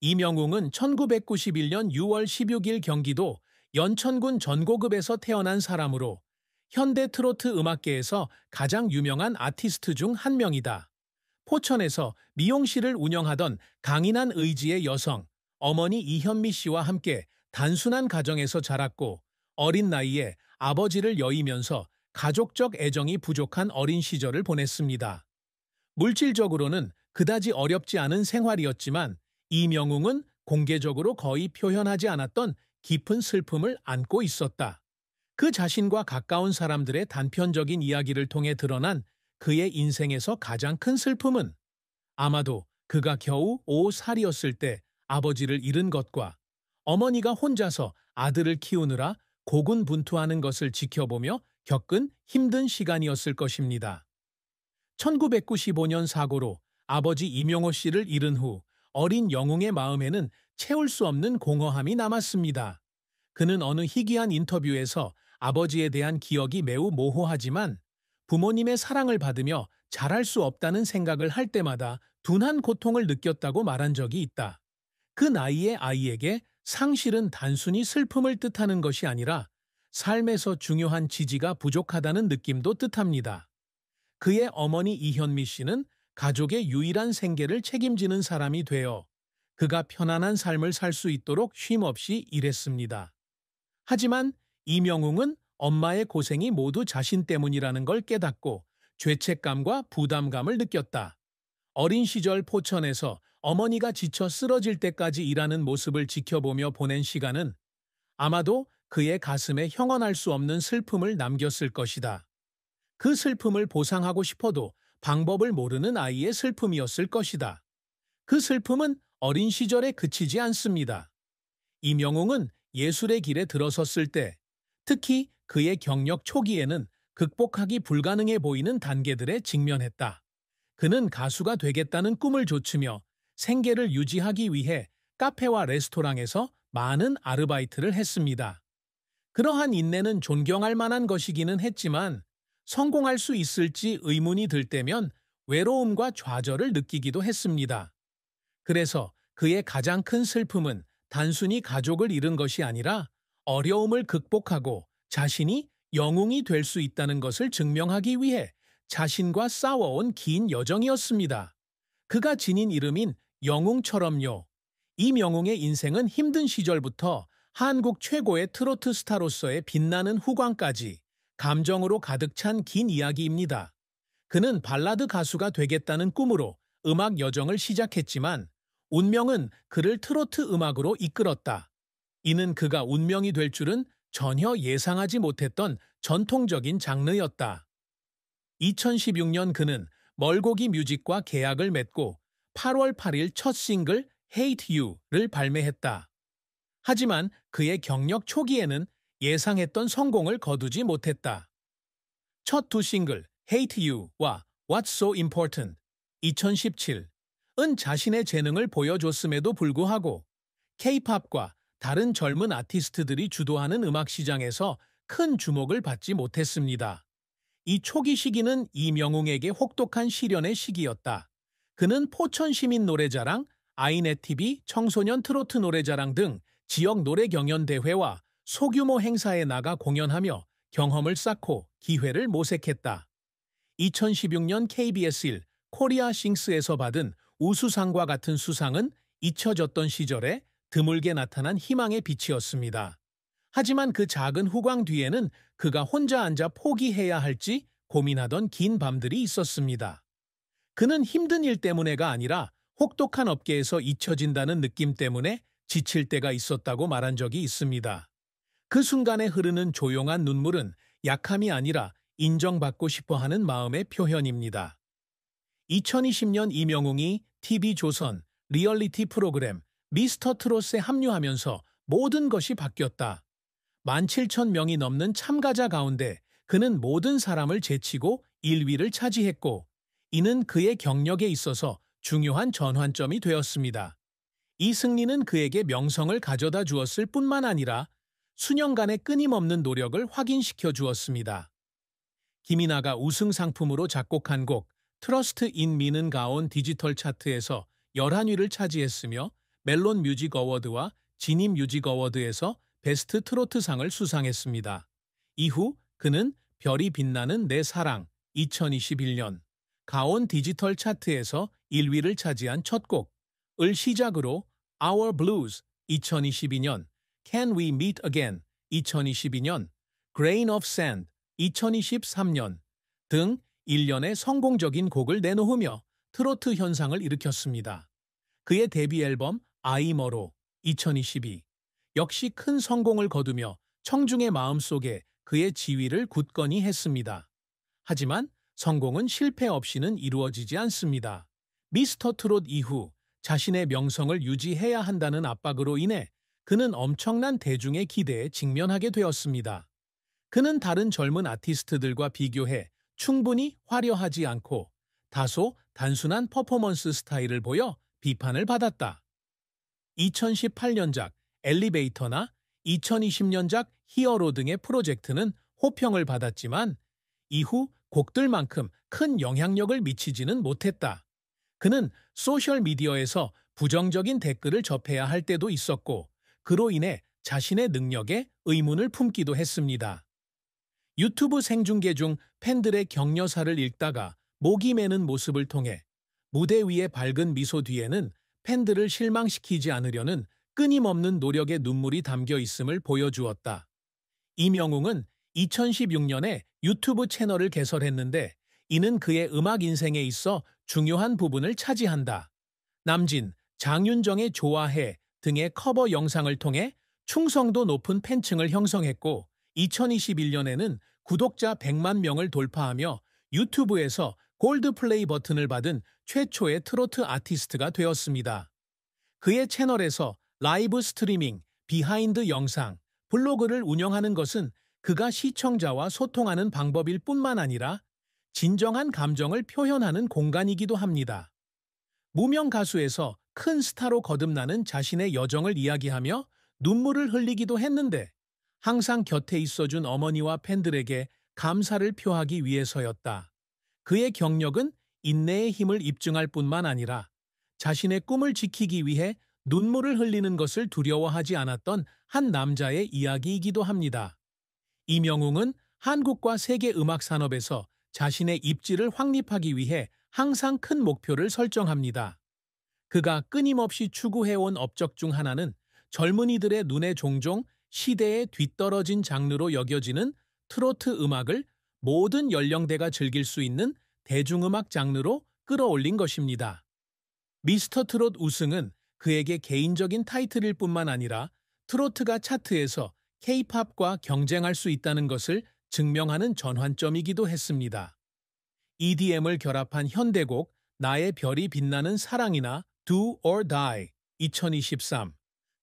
이명웅은 1991년 6월 16일 경기도 연천군 전고급에서 태어난 사람으로 현대 트로트 음악계에서 가장 유명한 아티스트 중 한 명이다. 포천에서 미용실을 운영하던 강인한 의지의 여성, 어머니 이현미 씨와 함께 단순한 가정에서 자랐고 어린 나이에 아버지를 여의면서 가족적 애정이 부족한 어린 시절을 보냈습니다. 물질적으로는 그다지 어렵지 않은 생활이었지만 이명웅은 공개적으로 거의 표현하지 않았던 깊은 슬픔을 안고 있었다. 그 자신과 가까운 사람들의 단편적인 이야기를 통해 드러난 그의 인생에서 가장 큰 슬픔은 아마도 그가 겨우 5살이었을 때 아버지를 잃은 것과 어머니가 혼자서 아들을 키우느라 고군분투하는 것을 지켜보며 겪은 힘든 시간이었을 것입니다. 1995년 사고로 아버지 이명호 씨를 잃은 후 어린 영웅의 마음에는 채울 수 없는 공허함이 남았습니다. 그는 어느 희귀한 인터뷰에서 아버지에 대한 기억이 매우 모호하지만 부모님의 사랑을 받으며 잘할 수 없다는 생각을 할 때마다 둔한 고통을 느꼈다고 말한 적이 있다. 그 나이의 아이에게 상실은 단순히 슬픔을 뜻하는 것이 아니라 삶에서 중요한 지지가 부족하다는 느낌도 뜻합니다. 그의 어머니 이현미 씨는 가족의 유일한 생계를 책임지는 사람이 되어 그가 편안한 삶을 살 수 있도록 쉼없이 일했습니다. 하지만 이명웅은 엄마의 고생이 모두 자신 때문이라는 걸 깨닫고 죄책감과 부담감을 느꼈다. 어린 시절 포천에서 어머니가 지쳐 쓰러질 때까지 일하는 모습을 지켜보며 보낸 시간은 아마도 그의 가슴에 형언할 수 없는 슬픔을 남겼을 것이다. 그 슬픔을 보상하고 싶어도 방법을 모르는 아이의 슬픔이었을 것이다. 그 슬픔은 어린 시절에 그치지 않습니다. 이명웅은 예술의 길에 들어섰을 때, 특히 그의 경력 초기에는 극복하기 불가능해 보이는 단계들에 직면했다. 그는 가수가 되겠다는 꿈을 좇으며 생계를 유지하기 위해 카페와 레스토랑에서 많은 아르바이트를 했습니다. 그러한 인내는 존경할 만한 것이기는 했지만 성공할 수 있을지 의문이 들 때면 외로움과 좌절을 느끼기도 했습니다. 그래서 그의 가장 큰 슬픔은 단순히 가족을 잃은 것이 아니라 어려움을 극복하고 자신이 영웅이 될 수 있다는 것을 증명하기 위해 자신과 싸워온 긴 여정이었습니다. 그가 지닌 이름인 영웅처럼요. 이명웅의 인생은 힘든 시절부터 한국 최고의 트로트 스타로서의 빛나는 후광까지 감정으로 가득 찬 긴 이야기입니다. 그는 발라드 가수가 되겠다는 꿈으로 음악 여정을 시작했지만 운명은 그를 트로트 음악으로 이끌었다. 이는 그가 운명이 될 줄은 전혀 예상하지 못했던 전통적인 장르였다. 2016년 그는 멀고기 뮤직과 계약을 맺고 8월 8일 첫 싱글 Hate You를 발매했다. 하지만 그의 경력 초기에는 예상했던 성공을 거두지 못했다. 첫 두 싱글 Hate You와 What's So Important 2017은 자신의 재능을 보여줬음에도 불구하고 K-팝과 다른 젊은 아티스트들이 주도하는 음악 시장에서 큰 주목을 받지 못했습니다. 이 초기 시기는 이명웅에게 혹독한 시련의 시기였다. 그는 포천 시민 노래자랑, 아이넷TV 청소년 트로트 노래자랑 등 지역 노래 경연 대회와 소규모 행사에 나가 공연하며 경험을 쌓고 기회를 모색했다. 2016년 KBS1 코리아 싱스에서 받은 우수상과 같은 수상은 잊혀졌던 시절에 드물게 나타난 희망의 빛이었습니다. 하지만 그 작은 후광 뒤에는 그가 혼자 앉아 포기해야 할지 고민하던 긴 밤들이 있었습니다. 그는 힘든 일 때문에가 아니라 혹독한 업계에서 잊혀진다는 느낌 때문에 지칠 때가 있었다고 말한 적이 있습니다. 그 순간에 흐르는 조용한 눈물은 약함이 아니라 인정받고 싶어하는 마음의 표현입니다. 2020년 이명웅이 TV조선 리얼리티 프로그램 미스터 트롯에 합류하면서 모든 것이 바뀌었다. 17,000명이 넘는 참가자 가운데 그는 모든 사람을 제치고 1위를 차지했고 이는 그의 경력에 있어서 중요한 전환점이 되었습니다. 이 승리는 그에게 명성을 가져다 주었을 뿐만 아니라 수년간의 끊임없는 노력을 확인시켜 주었습니다. 김이나가 우승 상품으로 작곡한 곡 트러스트 인 미는 가온 디지털 차트에서 11위를 차지했으며 멜론 뮤직 어워드와 지니 뮤직 어워드에서 베스트 트로트상을 수상했습니다. 이후 그는 별이 빛나는 내 사랑 2021년 가온 디지털 차트에서 1위를 차지한 첫 곡을 시작으로 Our Blues 2022년, Can We Meet Again 2022년, Grain of Sand 2023년 등 일련의 성공적인 곡을 내놓으며 트로트 현상을 일으켰습니다. 그의 데뷔 앨범 아이머로 2022 역시 큰 성공을 거두며 청중의 마음속에 그의 지위를 굳건히 했습니다. 하지만 성공은 실패 없이는 이루어지지 않습니다. 미스터 트롯 이후 자신의 명성을 유지해야 한다는 압박으로 인해 그는 엄청난 대중의 기대에 직면하게 되었습니다. 그는 다른 젊은 아티스트들과 비교해 충분히 화려하지 않고 다소 단순한 퍼포먼스 스타일을 보여 비판을 받았다. 2018년작 엘리베이터나 2020년작 히어로 등의 프로젝트는 호평을 받았지만 이후 곡들만큼 큰 영향력을 미치지는 못했다. 그는 소셜미디어에서 부정적인 댓글을 접해야 할 때도 있었고 그로 인해 자신의 능력에 의문을 품기도 했습니다. 유튜브 생중계 중 팬들의 격려사를 읽다가 목이 메는 모습을 통해 무대 위의 밝은 미소 뒤에는 팬들을 실망시키지 않으려는 끊임없는 노력의 눈물이 담겨 있음을 보여주었다. 이명웅은 2016년에 유튜브 채널을 개설했는데 이는 그의 음악 인생에 있어 중요한 부분을 차지한다. 남진, 장윤정의 좋아해 등의 커버 영상을 통해 충성도 높은 팬층을 형성했고 2021년에는 구독자 100만 명을 돌파하며 유튜브에서 골드 플레이 버튼을 받은 최초의 트로트 아티스트가 되었습니다. 그의 채널에서 라이브 스트리밍, 비하인드 영상, 블로그를 운영하는 것은 그가 시청자와 소통하는 방법일 뿐만 아니라 진정한 감정을 표현하는 공간이기도 합니다. 무명 가수에서 큰 스타로 거듭나는 자신의 여정을 이야기하며 눈물을 흘리기도 했는데 항상 곁에 있어준 어머니와 팬들에게 감사를 표하기 위해서였다. 그의 경력은 인내의 힘을 입증할 뿐만 아니라 자신의 꿈을 지키기 위해 눈물을 흘리는 것을 두려워하지 않았던 한 남자의 이야기이기도 합니다. 이명웅은 한국과 세계 음악 산업에서 자신의 입지를 확립하기 위해 항상 큰 목표를 설정합니다. 그가 끊임없이 추구해온 업적 중 하나는 젊은이들의 눈에 종종 시대에 뒤떨어진 장르로 여겨지는 트로트 음악을 모든 연령대가 즐길 수 있는 대중음악 장르로 끌어올린 것입니다. 미스터 트롯 우승은 그에게 개인적인 타이틀일 뿐만 아니라 트로트가 차트에서 K-팝과 경쟁할 수 있다는 것을 증명하는 전환점이기도 했습니다. EDM을 결합한 현대곡 나의 별이 빛나는 사랑이나 Do or Die 2023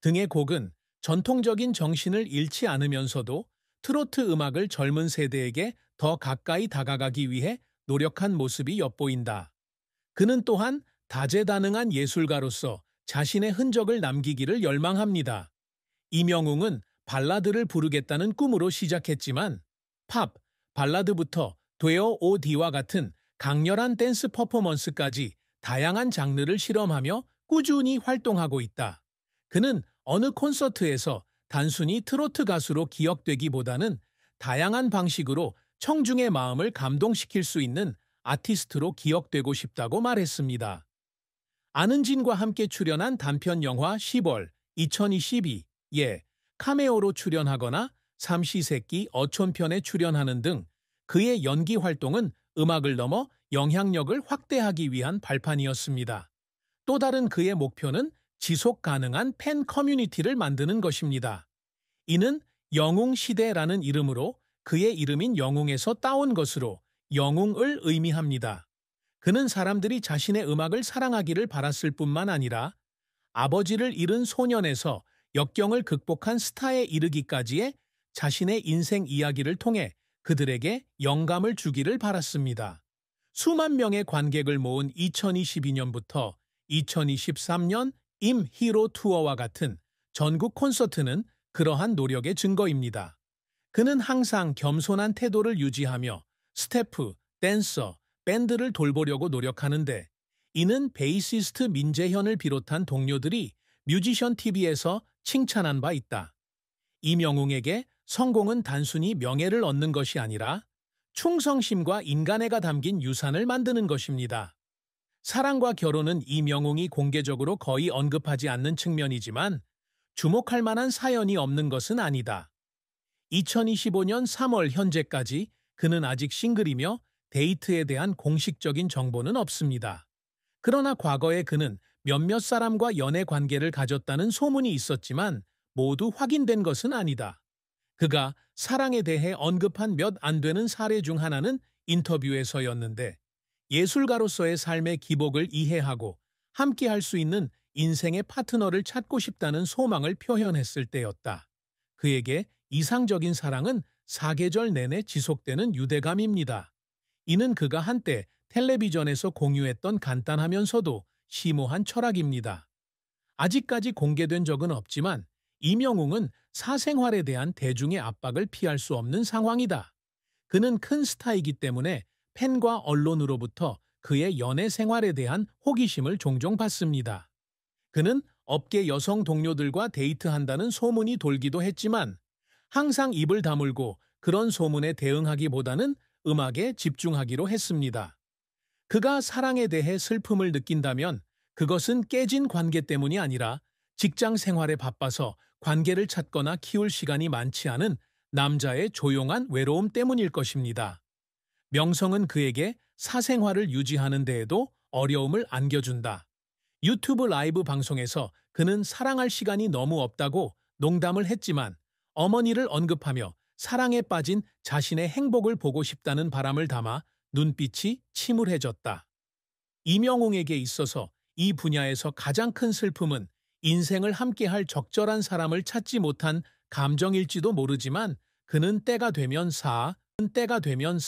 등의 곡은 전통적인 정신을 잃지 않으면서도 트로트 음악을 젊은 세대에게 더 가까이 다가가기 위해 노력한 모습이 엿보인다. 그는 또한 다재다능한 예술가로서 자신의 흔적을 남기기를 열망합니다. 이명웅은 발라드를 부르겠다는 꿈으로 시작했지만 팝, 발라드부터 되어 오디와 같은 강렬한 댄스 퍼포먼스까지 다양한 장르를 실험하며 꾸준히 활동하고 있다. 그는 어느 콘서트에서 단순히 트로트 가수로 기억되기보다는 다양한 방식으로 청중의 마음을 감동시킬 수 있는 아티스트로 기억되고 싶다고 말했습니다. 안은진과 함께 출연한 단편 영화 10월 2022에 카메오로 출연하거나 삼시세끼 어촌편에 출연하는 등 그의 연기 활동은 음악을 넘어 영향력을 확대하기 위한 발판이었습니다. 또 다른 그의 목표는 지속 가능한 팬 커뮤니티를 만드는 것입니다. 이는 영웅시대라는 이름으로 그의 이름인 영웅에서 따온 것으로 영웅을 의미합니다. 그는 사람들이 자신의 음악을 사랑하기를 바랐을 뿐만 아니라 아버지를 잃은 소년에서 역경을 극복한 스타에 이르기까지의 자신의 인생 이야기를 통해 그들에게 영감을 주기를 바랐습니다. 수만 명의 관객을 모은 2022년부터 2023년 임 히로 투어와 같은 전국 콘서트는 그러한 노력의 증거입니다. 그는 항상 겸손한 태도를 유지하며 스태프, 댄서, 밴드를 돌보려고 노력하는데 이는 베이시스트 민재현을 비롯한 동료들이 뮤지션 TV에서 칭찬한 바 있다. 이명웅에게 성공은 단순히 명예를 얻는 것이 아니라 충성심과 인간애가 담긴 유산을 만드는 것입니다. 사랑과 결혼은 이명웅이 공개적으로 거의 언급하지 않는 측면이지만 주목할 만한 사연이 없는 것은 아니다. 2025년 3월 현재까지 그는 아직 싱글이며 데이트에 대한 공식적인 정보는 없습니다. 그러나 과거에 그는 몇몇 사람과 연애 관계를 가졌다는 소문이 있었지만 모두 확인된 것은 아니다. 그가 사랑에 대해 언급한 몇 안 되는 사례 중 하나는 인터뷰에서였는데 예술가로서의 삶의 기복을 이해하고 함께 할 수 있는 인생의 파트너를 찾고 싶다는 소망을 표현했을 때였다. 그에게 이상적인 사랑은 사계절 내내 지속되는 유대감입니다. 이는 그가 한때 텔레비전에서 공유했던 간단하면서도 심오한 철학입니다. 아직까지 공개된 적은 없지만 이명웅은 사생활에 대한 대중의 압박을 피할 수 없는 상황이다. 그는 큰 스타이기 때문에 팬과 언론으로부터 그의 연애 생활에 대한 호기심을 종종 받습니다. 그는 업계 여성 동료들과 데이트한다는 소문이 돌기도 했지만 항상 입을 다물고 그런 소문에 대응하기보다는 음악에 집중하기로 했습니다. 그가 사랑에 대해 슬픔을 느낀다면 그것은 깨진 관계 때문이 아니라 직장 생활에 바빠서 관계를 찾거나 키울 시간이 많지 않은 남자의 조용한 외로움 때문일 것입니다. 명성은 그에게 사생활을 유지하는 데에도 어려움을 안겨준다. 유튜브 라이브 방송에서 그는 사랑할 시간이 너무 없다고 농담을 했지만 어머니를 언급하며 사랑에 빠진 자신의 행복을 보고 싶다는 바람을 담아 눈빛이 침울해졌다. 이명웅에게 있어서 이 분야에서 가장 큰 슬픔은 인생을 함께할 적절한 사람을 찾지 못한 감정일지도 모르지만 그는 때가 되면